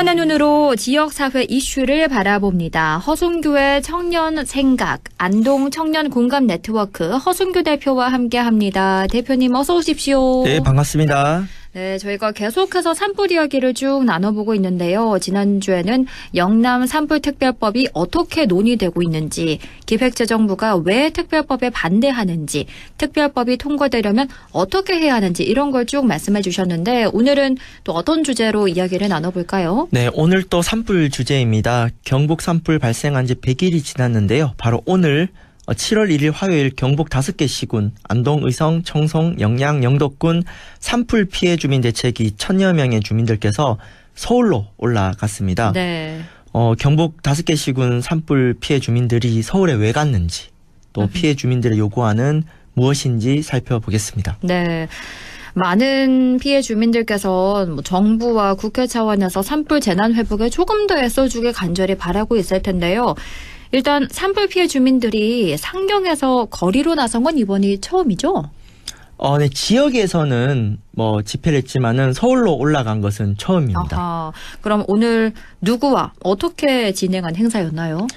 청년의 눈으로 지역사회 이슈를 바라봅니다. 허순교의 청년 생각, 안동 청년 공감 네트워크 허순교 대표와 함께합니다. 대표님 어서 오십시오. 네, 반갑습니다. 네, 저희가 계속해서 산불 이야기를 쭉 나눠보고 있는데요. 지난주에는 영남 산불특별법이 어떻게 논의되고 있는지, 기획재정부가 왜 특별법에 반대하는지, 특별법이 통과되려면 어떻게 해야 하는지 이런 걸 쭉 말씀해 주셨는데 오늘은 또 어떤 주제로 이야기를 나눠볼까요? 네, 오늘 또 산불 주제입니다. 경북 산불 발생한 지 100일이 지났는데요. 바로 오늘 7월 1일 화요일 경북 5개 시군, 안동, 의성, 청송, 영양, 영덕군 산불 피해 주민 대책위 1000여 명의 주민들께서 서울로 올라갔습니다. 네. 경북 5개 시군 산불 피해 주민들이 서울에 왜 갔는지, 또 피해 주민들의 요구안은 무엇인지 살펴보겠습니다. 네. 많은 피해 주민들께서 정부와 국회 차원에서 산불 재난 회복에 조금 더 애써주길 간절히 바라고 있을 텐데요. 일단 산불 피해 주민들이 상경에서 거리로 나선 건 이번이 처음이죠? 네, 지역에서는 집회를 했지만은 서울로 올라간 것은 처음입니다. 아하, 그럼 오늘 누구와 어떻게 진행한 행사였나요?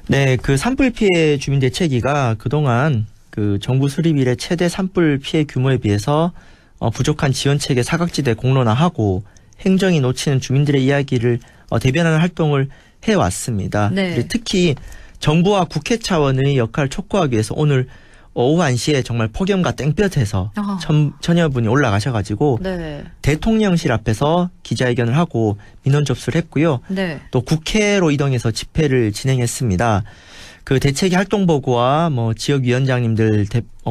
네, 그 산불 피해 주민 대책위가 그동안 그 정부 수립 이래 최대 산불 피해 규모에 비해서 부족한 지원책의 사각지대 공론화하고 행정이 놓치는 주민들의 이야기를 대변하는 활동을 해왔습니다. 네. 특히 정부와 국회 차원의 역할을 촉구하기 위해서 오늘 오후 1시에 정말 폭염과 땡볕에서 천여 분이 올라가셔가지고 네. 대통령실 앞에서 기자회견을 하고 민원 접수를 했고요. 네. 또 국회로 이동해서 집회를 진행했습니다. 그 대책위 활동보고와 지역위원장님들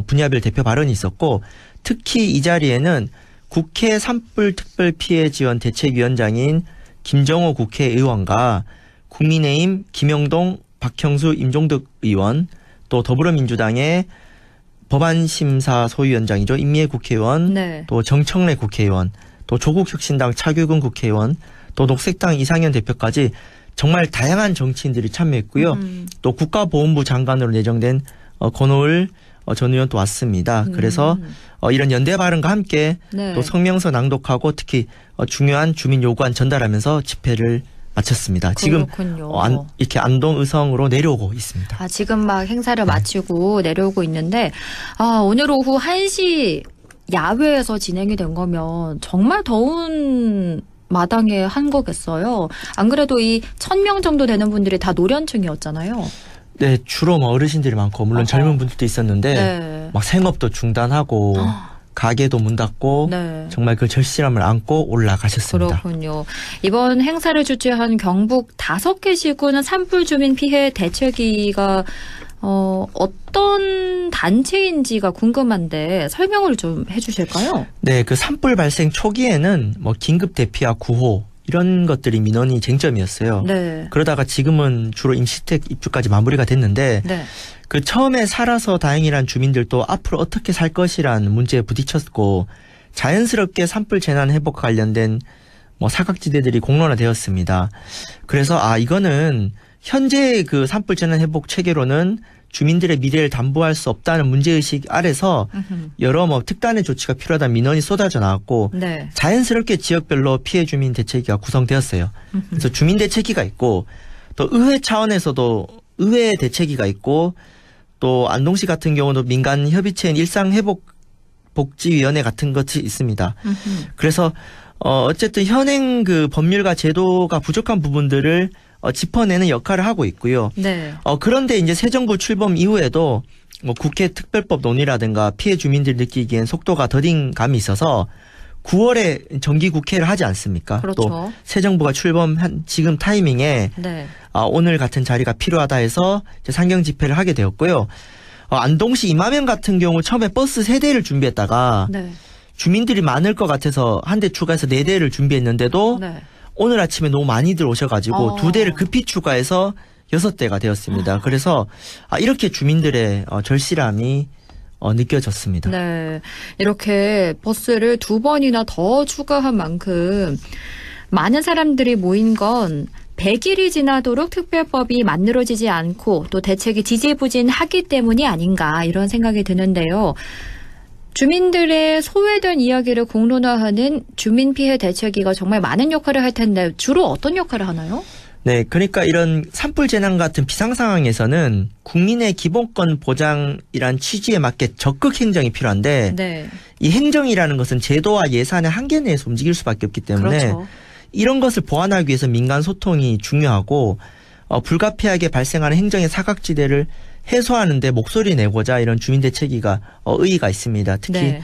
분야별 대표 발언이 있었고, 특히 이 자리에는 국회 산불 특별 피해 지원 대책위원장인 김정호 국회의원과 국민의힘 김영동, 박형수, 임종득 의원, 또 더불어민주당의 법안심사 소위원장이죠. 임미애 국회의원, 네. 또 정청래 국회의원, 또 조국혁신당 차규근 국회의원, 또 녹색당 이상현 대표까지 정말 다양한 정치인들이 참여했고요. 또 국가보훈부 장관으로 내정된 권오을 전 의원도 왔습니다. 그래서 이런 연대 발언과 함께 네. 또 성명서 낭독하고 특히 중요한 주민 요구안 전달하면서 집회를 마쳤습니다. 지금 이렇게 안동 의성으로 내려오고 있습니다. 지금 막 행사를 마치고 내려오고 있는데 오늘 오후 1시 야외에서 진행이 된 거면 정말 더운 마당에 한 거겠어요. 안 그래도 이 1000명 정도 되는 분들이 다 노년층이었잖아요. 네, 주로 어르신들이 많고 물론 젊은 분들도 있었는데 네. 막 생업도 중단하고 가게도 문 닫고 네. 정말 그 절실함을 안고 올라가셨습니다. 그렇군요. 이번 행사를 주최한 경북 5개 시군 산불 주민 피해 대책위가 어떤 단체인지가 궁금한데 설명을 좀 해주실까요? 네, 그 산불 발생 초기에는 긴급 대피와 구호 이런 것들이 민원이 쟁점이었어요. 네. 그러다가 지금은 주로 임시주택 입주까지 마무리가 됐는데 네. 그 처음에 살아서 다행이란 주민들도 앞으로 어떻게 살 것이란 문제에 부딪혔고 자연스럽게 산불 재난 회복 관련된 사각지대들이 공론화되었습니다. 그래서 이거는 현재 그 산불 재난 회복 체계로는 주민들의 미래를 담보할 수 없다는 문제의식 아래서 여러 특단의 조치가 필요하다는 민원이 쏟아져 나왔고 네. 자연스럽게 지역별로 피해 주민 대책위가 구성되었어요. 그래서 주민 대책위가 있고 또 의회 차원에서도 의회 대책위가 있고 또 안동시 같은 경우도 민간 협의체인 일상회복복지위원회 같은 것이 있습니다. 그래서 어쨌든 현행 그 법률과 제도가 부족한 부분들을 짚어내는 역할을 하고 있고요. 네. 그런데 이제 새 정부 출범 이후에도 국회 특별법 논의라든가 피해 주민들 느끼기엔 속도가 더딘 감이 있어서 9월에 정기 국회를 하지 않습니까? 그렇죠. 또 새 정부가 출범한 지금 타이밍에 네. 오늘 같은 자리가 필요하다 해서 이제 상경 집회를 하게 되었고요. 안동시 이마면 같은 경우 처음에 버스 3대를 준비했다가 네. 주민들이 많을 것 같아서 한 대 추가해서 4대를 준비했는데도 네. 오늘 아침에 너무 많이들 오셔가지고 2대를 급히 추가해서 6대가 되었습니다. 그래서 이렇게 주민들의 절실함이 느껴졌습니다. 네, 이렇게 버스를 2번이나 더 추가한 만큼 많은 사람들이 모인 건 100일이 지나도록 특별법이 만들어지지 않고 또 대책이 지지부진하기 때문이 아닌가 이런 생각이 드는데요. 주민들의 소외된 이야기를 공론화하는 주민피해 대책위가 정말 많은 역할을 할 텐데 주로 어떤 역할을 하나요? 네, 그러니까 이런 산불 재난 같은 비상 상황에서는 국민의 기본권 보장이란 취지에 맞게 적극 행정이 필요한데 네. 이 행정이라는 것은 제도와 예산의 한계 내에서 움직일 수밖에 없기 때문에 그렇죠. 이런 것을 보완하기 위해서 민간 소통이 중요하고 불가피하게 발생하는 행정의 사각지대를 해소하는 데 목소리 내고자 이런 주민대책위가 의의가 있습니다. 특히 네.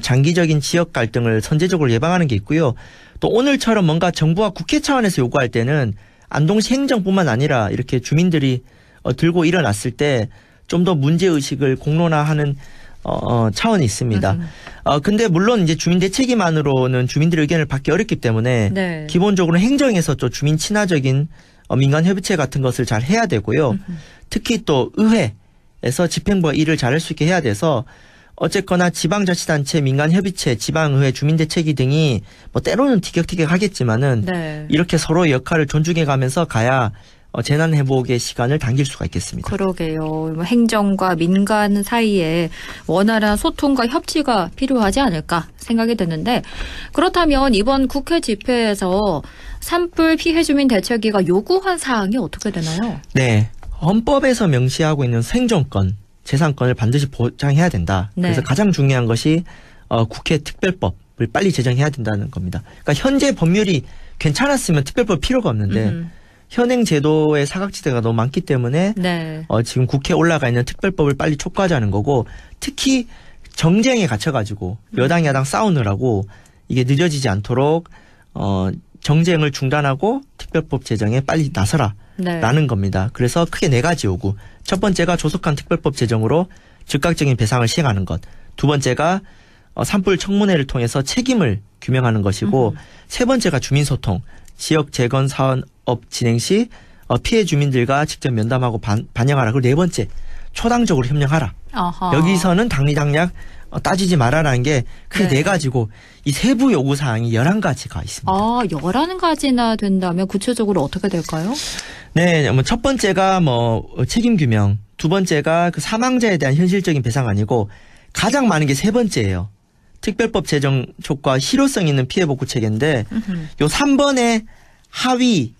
장기적인 지역 갈등을 선제적으로 예방하는 게 있고요. 또 오늘처럼 뭔가 정부와 국회 차원에서 요구할 때는 안동시 행정뿐만 아니라 이렇게 주민들이 들고 일어났을 때 좀 더 문제의식을 공론화하는 차원이 있습니다. 근데 물론 이제 주민대책위만으로는 주민들의 의견을 받기 어렵기 때문에 네. 기본적으로 행정에서 또 주민 친화적인 민간협의체 같은 것을 잘 해야 되고요. 특히 또 의회에서 집행부가 일을 잘할 수 있게 해야 돼서 어쨌거나 지방자치단체, 민간협의체, 지방의회, 주민대책위 등이 뭐 때로는 티격태격하겠지만은 네. 이렇게 서로 역할을 존중해가면서 가야 재난 회복의 시간을 당길 수가 있겠습니다. 그러게요. 행정과 민간 사이에 원활한 소통과 협치가 필요하지 않을까 생각이 드는데 그렇다면 이번 국회 집회에서 산불 피해 주민 대책위가 요구한 사항이 어떻게 되나요? 네. 헌법에서 명시하고 있는 생존권, 재산권을 반드시 보장해야 된다. 네. 그래서 가장 중요한 것이 국회 특별법을 빨리 제정해야 된다는 겁니다. 그러니까 현재 법률이 괜찮았으면 특별법 필요가 없는데 현행 제도의 사각지대가 너무 많기 때문에 네. 지금 국회에 올라가 있는 특별법을 빨리 촉구하자는 거고 특히 정쟁에 갇혀가지고 여당 야당 싸우느라고 이게 늦어지지 않도록 정쟁을 중단하고 특별법 제정에 빨리 나서라. 네. 라는 겁니다. 그래서 크게 네 가지 요구. 첫 번째가 조속한 특별법 제정으로 즉각적인 배상을 시행하는 것. 두 번째가 산불 청문회를 통해서 책임을 규명하는 것이고 세 번째가 주민소통. 지역 재건 사업 진행 시 피해 주민들과 직접 면담하고 반영하라. 그리고 네 번째 초당적으로 협력하라. 아하. 여기서는 당리당략 따지지 말아라는 게 크게 네 가지고 이 세부 요구사항이 11가지가 있습니다. 11가지나 된다면 구체적으로 어떻게 될까요? 네, 첫 번째가 책임 규명, 두 번째가 그 사망자에 대한 현실적인 배상 아니고 가장 많은 게 세 번째예요. 특별법 제정 촉구와 실효성 있는 피해 복구 체계인데 요 3번에 하위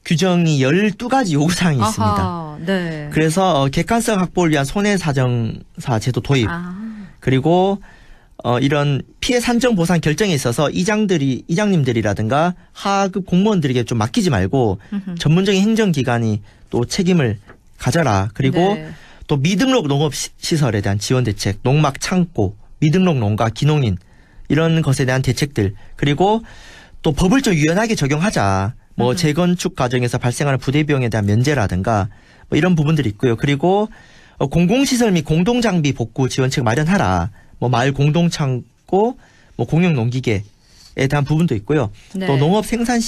규정이 12가지 요구사항이 있습니다. 아하, 네. 그래서 객관성 확보를 위한 손해사정사 제도 도입, 그리고 이런 피해 산정 보상 결정에 있어서 이장님들이라든가 하급 공무원들에게 좀 맡기지 말고 전문적인 행정기관이 또 책임을 가져라. 그리고 네. 또 미등록 농업 시설에 대한 지원 대책, 농막 창고, 미등록 농가, 기농인 이런 것에 대한 대책들, 그리고 또 법을 좀 유연하게 적용하자. 재건축 과정에서 발생하는 부대 비용에 대한 면제라든가 이런 부분들이 있고요. 그리고 공공시설 및 공동장비 복구 지원책 마련하라. 마을 공동창고, 공용 농기계에 대한 부분도 있고요. 네. 또 농업 생산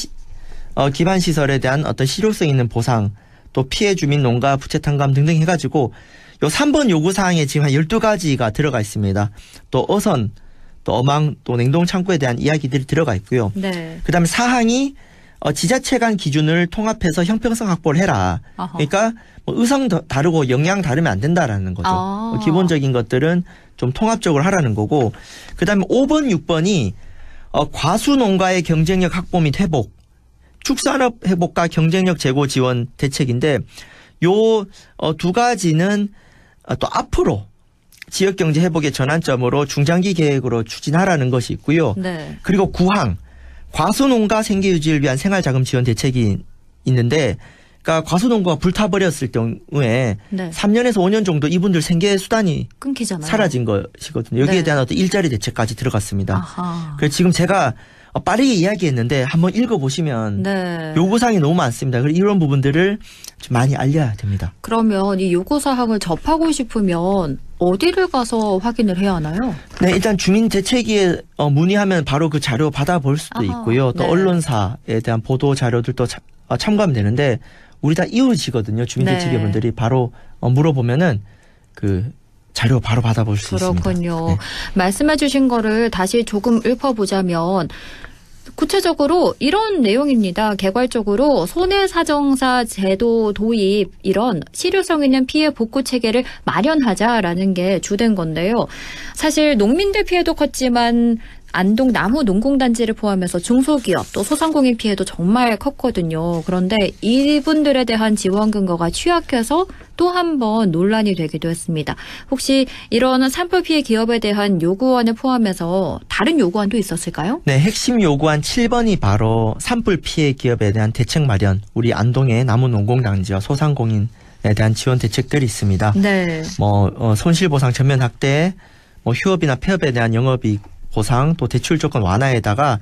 기반 시설에 대한 어떤 실효성 있는 보상, 또 피해 주민 농가 부채 탕감 등등 해가지고 요 3번 요구사항에 지금 한 12가지가 들어가 있습니다. 또 어선, 또 어망, 또 냉동 창고에 대한 이야기들이 들어가 있고요. 네. 그다음에 사항이 지자체 간 기준을 통합해서 형평성 확보를 해라. 아하. 그러니까 의성 다르고 영양 다르면 안 된다라는 거죠. 기본적인 것들은 좀 통합적으로 하라는 거고. 그다음에 5번, 6번이 과수 농가의 경쟁력 확보 및 회복, 축산업 회복과 경쟁력 제고 지원 대책인데 요 두 가지는 또 앞으로 지역 경제 회복의 전환점으로 중장기 계획으로 추진하라는 것이 있고요. 네. 그리고 9항 과수농가 생계 유지를 위한 생활자금 지원 대책이 있는데, 그러니까 과수농가가 불타버렸을 경우에 네. 3년에서 5년 정도 이분들 생계 수단이 끊기잖아요. 사라진 것이거든요. 여기에 네. 대한 어떤 일자리 대책까지 들어갔습니다. 아하. 그래서 지금 제가 빠르게 이야기했는데 한번 읽어보시면 네. 요구사항이 너무 많습니다. 그래서 이런 부분들을 좀 많이 알려야 됩니다. 그러면 이 요구사항을 접하고 싶으면 어디를 가서 확인을 해야 하나요? 네, 일단 주민대책위에 문의하면 바로 그 자료 받아볼 수도 아하, 있고요. 또 네. 언론사에 대한 보도 자료들도 참고하면 되는데 우리 다 이웃이거든요. 주민대책위원들이 바로 물어보면은 그 자료 바로 받아볼 수 있습니다. 그렇군요. 네. 말씀해 주신 거를 다시 조금 읊어보자면 구체적으로 이런 내용입니다. 개괄적으로 손해사정사 제도 도입 이런 실효성 있는 피해 복구 체계를 마련하자라는 게 주된 건데요. 사실 농민들 피해도 컸지만 안동 나무 농공단지를 포함해서 중소기업 또 소상공인 피해도 정말 컸거든요. 그런데 이분들에 대한 지원 근거가 취약해서 또 한 번 논란이 되기도 했습니다. 혹시 이런 산불 피해 기업에 대한 요구안을 포함해서 다른 요구안도 있었을까요? 네, 핵심 요구안 7번이 바로 산불 피해 기업에 대한 대책 마련, 우리 안동의 나무 농공단지와 소상공인에 대한 지원 대책들이 있습니다. 네. 손실보상 전면 확대, 휴업이나 폐업에 대한 영업이익 보상, 또 대출 조건 완화에다가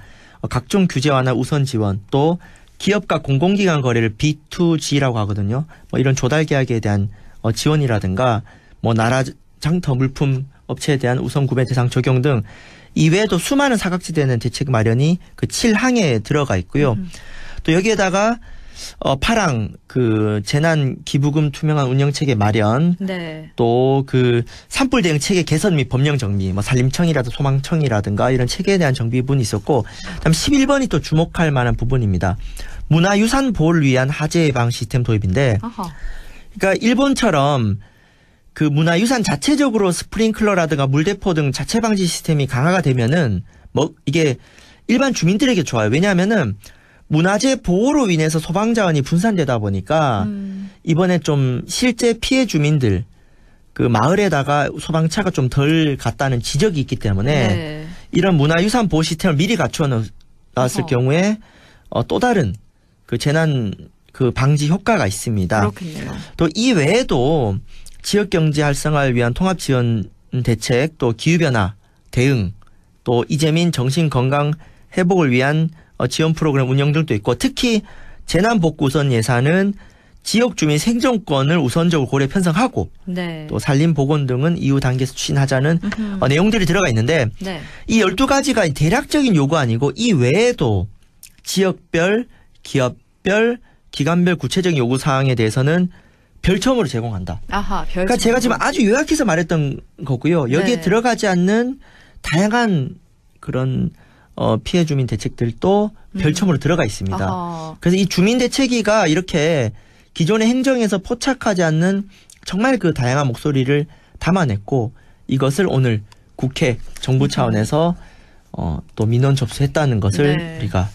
각종 규제 완화 우선 지원, 또 기업과 공공기관 거래를 B2G라고 하거든요. 이런 조달 계약에 대한 지원이라든가 나라 장터 물품 업체에 대한 우선 구매 대상 적용 등 이외에도 수많은 사각지대는 대책 마련이 그 7항에 들어가 있고요. 또 여기에다가 파랑 그 재난 기부금 투명한 운영 체계 마련, 네. 또 그 산불 대응 체계 개선 및 법령 정비, 산림청이라든가 소방청이라든가 이런 체계에 대한 정비 부분이 있었고, 그다음 11번이 또 주목할 만한 부분입니다. 문화유산 보호를 위한 하재 예방 시스템 도입인데, 아하. 그러니까 일본처럼 그 문화유산 자체적으로 스프링클러라든가 물대포 등 자체 방지 시스템이 강화가 되면은 이게 일반 주민들에게 좋아요. 왜냐하면은 문화재 보호로 인해서 소방자원이 분산되다 보니까 이번에 좀 실제 피해 주민들 그 마을에다가 소방차가 좀 덜 갔다는 지적이 있기 때문에 네. 이런 문화유산 보호 시스템을 미리 갖춰 놨을 경우에 또 다른 그 재난 그 방지 효과가 있습니다. 그렇군요. 또 이 외에도 지역 경제 활성화를 위한 통합 지원 대책, 또 기후변화 대응, 또 이재민 정신 건강 회복을 위한 지원 프로그램 운영 등도 있고, 특히 재난복구 우선 예산은 지역 주민 생존권을 우선적으로 고려 편성하고, 네. 또 산림보건 등은 이후 단계에서 추진하자는 내용들이 들어가 있는데, 네. 이 12가지가 대략적인 요구 아니고 이 외에도 지역별, 기업별, 기관별 구체적인 요구 사항에 대해서는 별첨으로 제공한다. 아하, 그러니까 제가 지금 아주 요약해서 말했던 거고요. 여기에 네. 들어가지 않는 다양한 그런 피해 주민 대책들도 별첨으로 들어가 있습니다. 아하. 그래서 이 주민 대책위가 이렇게 기존의 행정에서 포착하지 않는 정말 그 다양한 목소리를 담아냈고, 이것을 오늘 국회 정부 차원에서 또 민원 접수했다는 것을 네. 우리가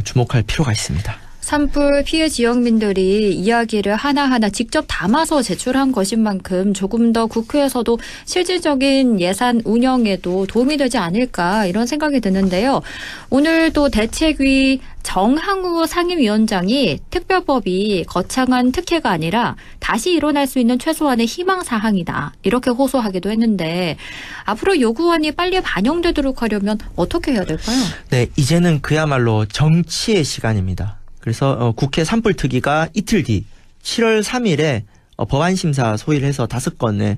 주목할 필요가 있습니다. 산불 피해 지역민들이 이야기를 하나하나 직접 담아서 제출한 것인 만큼 조금 더 국회에서도 실질적인 예산 운영에도 도움이 되지 않을까 이런 생각이 드는데요. 오늘도 대책위 정항우 상임위원장이 특별법이 거창한 특혜가 아니라 다시 일어날 수 있는 최소한의 희망사항이다, 이렇게 호소하기도 했는데 앞으로 요구안이 빨리 반영되도록 하려면 어떻게 해야 될까요? 네, 이제는 그야말로 정치의 시간입니다. 그래서 국회 산불특위가 이틀 뒤 7월 3일에 법안심사 소위를 해서 5건의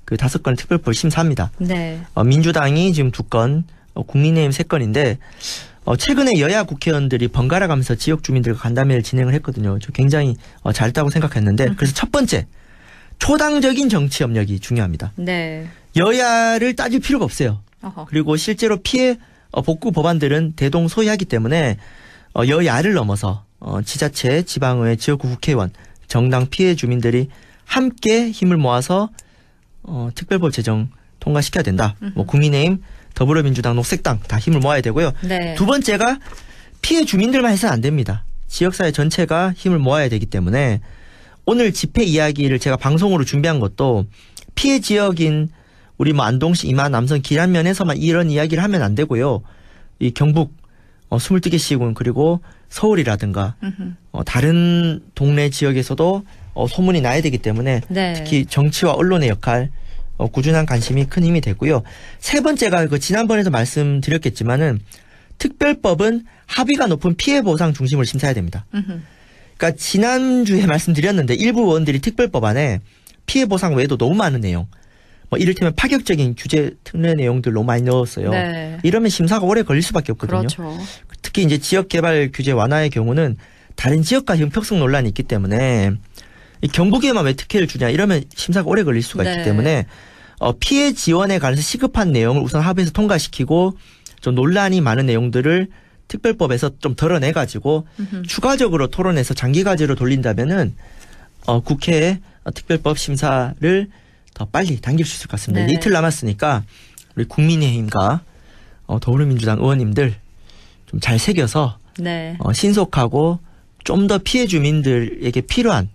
특별법을 심사합니다. 네. 민주당이 지금 2건, 국민의힘 3건인데 최근에 여야 국회의원들이 번갈아 가면서 지역 주민들과 간담회를 진행을 했거든요. 저 굉장히 잘했다고 생각했는데, 그래서 첫 번째, 초당적인 정치 협력이 중요합니다. 네. 여야를 따질 필요가 없어요. 어허. 그리고 실제로 피해 복구 법안들은 대동소이하기 때문에 여야를 넘어서 지자체, 지방의회, 지역구 국회의원, 정당 피해 주민들이 함께 힘을 모아서 특별법 제정 통과시켜야 된다. 국민의힘, 더불어민주당, 녹색당 다 힘을 모아야 되고요. 네. 두 번째가 피해 주민들만 해서는 안 됩니다. 지역사회 전체가 힘을 모아야 되기 때문에 오늘 집회 이야기를 제가 방송으로 준비한 것도 피해 지역인 우리 안동시, 임안, 남성, 기란면에서만 이런 이야기를 하면 안 되고요. 이 경북 22개 시군, 그리고 서울이라든가 다른 동네 지역에서도 소문이 나야 되기 때문에 네. 특히 정치와 언론의 역할, 꾸준한 관심이 큰 힘이 되고요. 세 번째가 지난번에도 말씀드렸겠지만은 특별법은 합의가 높은 피해 보상 중심으로 심사해야 됩니다. 그러니까 지난주에 말씀드렸는데 일부 의원들이 특별법안에 피해 보상 외에도 너무 많은 내용, 이를테면 파격적인 규제 특례 내용들 너무 많이 넣었어요. 네. 이러면 심사가 오래 걸릴 수밖에 없거든요. 그렇죠. 특히 이제 지역 개발 규제 완화의 경우는 다른 지역과 형평성 논란이 있기 때문에 이 경북에만 왜 특혜를 주냐 이러면 심사가 오래 걸릴 수가 있기 네. 때문에 피해 지원에 관해서 시급한 내용을 우선 합의해서 통과시키고 좀 논란이 많은 내용들을 특별법에서 좀 덜어내가지고 추가적으로 토론해서 장기과제로 돌린다면은 국회에 특별법 심사를 더 빨리 당길 수 있을 것 같습니다. 네. 이틀 남았으니까 우리 국민의힘과 더불어민주당 의원님들 좀 잘 새겨서 네. 신속하고 좀 더 피해 주민들에게 필요한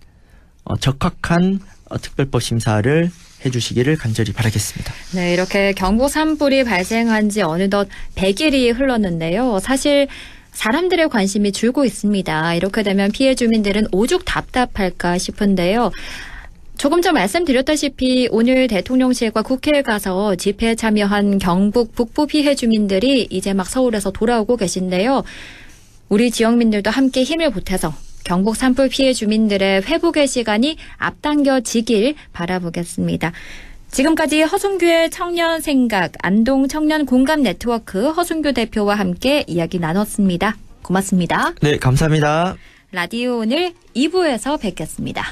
적합한 특별법 심사를 해주시기를 간절히 바라겠습니다. 네, 이렇게 경북 산불이 발생한 지 어느덧 100일이 흘렀는데요. 사실 사람들의 관심이 줄고 있습니다. 이렇게 되면 피해 주민들은 오죽 답답할까 싶은데요. 조금 전 말씀드렸다시피 오늘 대통령실과 국회에 가서 집회에 참여한 경북 북부 피해 주민들이 이제 막 서울에서 돌아오고 계신데요. 우리 지역민들도 함께 힘을 보태서 경북 산불 피해 주민들의 회복의 시간이 앞당겨지길 바라보겠습니다. 지금까지 허순규의 청년 생각, 안동 청년 공감 네트워크 허순규 대표와 함께 이야기 나눴습니다. 고맙습니다. 네, 감사합니다. 라디오 오늘 2부에서 뵙겠습니다.